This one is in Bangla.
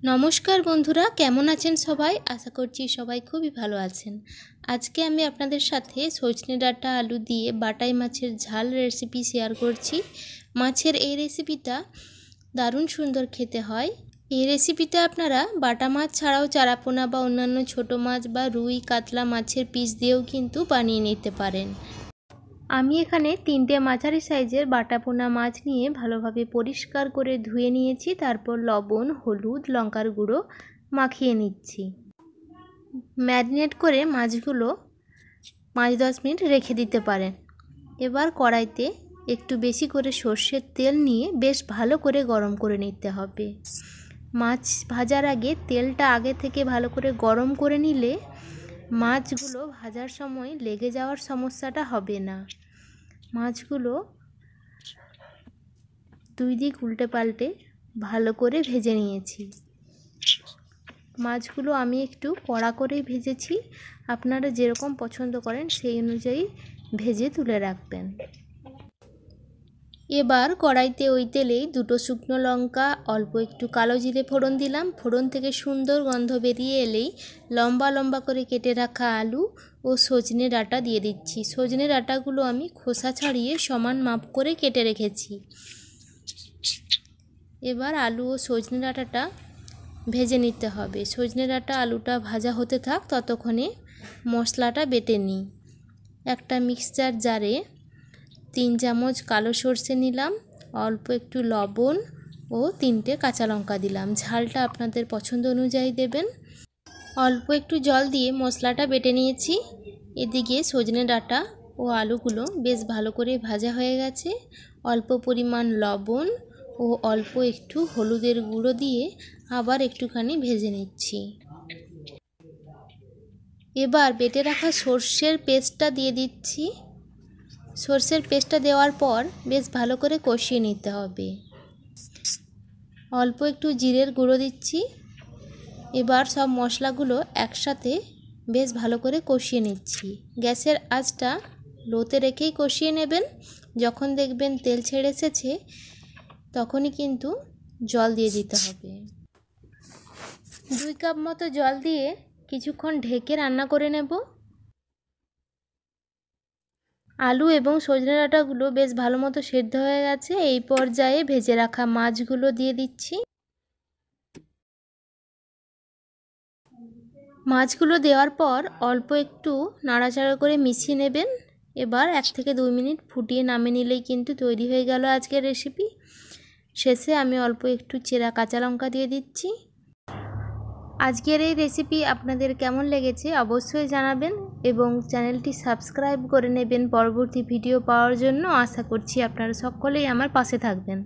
নমস্কার বন্ধুরা, কেমন আছেন সবাই? আশা করছি সবাই খুবই ভালো আছেন। আজকে আমি আপনাদের সাথে সজনে ডাঁটা আলু দিয়ে বাটাই মাছের ঝাল রেসিপি শেয়ার করছি। মাছের এই রেসিপিটা দারুণ সুন্দর খেতে হয়। এই রেসিপিটা আপনারা বাটা মাছ ছাড়াও চারাপোনা বা অন্যান্য ছোট মাছ বা রুই কাতলা মাছের পিস দিয়েও কিন্তু বানিয়ে নিতে পারেন। আমি এখানে 3টে মাঝারি সাইজের বাটা পোনা মাছ নিয়ে ভালোভাবে পরিষ্কার করে ধুয়ে নিয়েছি। তারপর লবণ, হলুদ, লঙ্কার গুঁড়ো মাখিয়ে নিচ্ছি। ম্যারিনেট করে মাছগুলো 5-10 মিনিট রেখে দিতে পারেন। এবার কড়াইতে একটু বেশি করে সর্ষের তেল নিয়ে বেশ ভালো করে গরম করে নিতে হবে। মাছ ভাজার আগে তেলটা আগে থেকে ভালো করে গরম করে নিলে মাছগুলো ভাজার সময় লেগে যাওয়ার সমস্যাটা হবে না। মাছগুলো 2 দিক উল্টে পাল্টে ভালো করে ভেজে নিয়েছি। মাছগুলো আমি একটু কড়া করেই ভেজেছি। আপনারা যেরকম পছন্দ করেন সেই অনুযায়ী ভেজে তুলে রাখবেন। এবার কড়াইতে ওই তেলেই 2টো শুকনো লঙ্কা, অল্প একটু কালো জিরে ফোড়ন দিলাম। ফোড়ন থেকে সুন্দর গন্ধ বেরিয়ে এলেই লম্বা লম্বা করে কেটে রাখা আলু ও সজনে ডাঁটা দিয়ে দিচ্ছি। সজনে ডাঁটাগুলো আমি খোসা ছাড়িয়ে সমান মাপ করে কেটে রেখেছি। এবার আলু ও সজনে ডাঁটাটা ভেজে নিতে হবে। সজনে ডাঁটা আলুটা ভাজা হতে থাক, ততক্ষণে মশলাটা বেটে নিই। একটা মিক্সচার জারে 3 চামচ কালো সর্ষে নিলাম, অল্প একটু লবণ ও 3টে কাঁচা লঙ্কা দিলাম। ঝালটা আপনাদের পছন্দ অনুযায়ী দেবেন। অল্প একটু জল দিয়ে মশলাটা বেটে নিয়েছি। এদিকে সজনে ডাঁটা ও আলুগুলো বেশ ভালো করে ভাজা হয়ে গেছে। অল্প পরিমাণ লবণ ও অল্প একটু হলুদের গুঁড়ো দিয়ে আবার একটুখানি ভেজে নিচ্ছি। এবার বেটে রাখা সর্ষের পেস্টটা দিয়ে দিচ্ছি। সর্ষের পেস্টটা দেওয়ার পর বেশ ভালো করে কষিয়ে নিতে হবে। অল্প একটু জিরের গুঁড়ো দিচ্ছি। এবার সব মশলাগুলো একসাথে বেশ ভালো করে কষিয়ে নিচ্ছি। গ্যাসের আঁচটা লোতে রেখেই কষিয়ে নেবেন। যখন দেখবেন তেল ছেড়ে এসেছে তখনই কিন্তু জল দিয়ে দিতে হবে। 2 কাপ মতো জল দিয়ে কিছুক্ষণ ঢেকে রান্না করে নেব। আলু এবং সজনে ডাঁটাগুলো বেশ ভালো মতো সেদ্ধ হয়ে গেছে। এই পর্যায়ে ভেজে রাখা মাছগুলো দিয়ে দিচ্ছি। মাছগুলো দেওয়ার পর অল্প একটু নাড়াচাড়া করে মিশিয়ে নেবেন। এবার 1 থেকে 2 মিনিট ফুটিয়ে নামিয়ে নিলেই কিন্তু তৈরি হয়ে গেল আজকের রেসিপি। শেষে আমি অল্প একটু চেরা কাঁচা লঙ্কা দিয়ে দিচ্ছি। আজকের এই রেসিপি আপনাদের কেমন লেগেছে অবশ্যই জানাবেন এবং চ্যানেলটি সাবস্ক্রাইব করে নেবেন পরবর্তী ভিডিও পাওয়ার জন্য। আশা করছি আপনারা সকলেই আমার পাশে থাকবেন।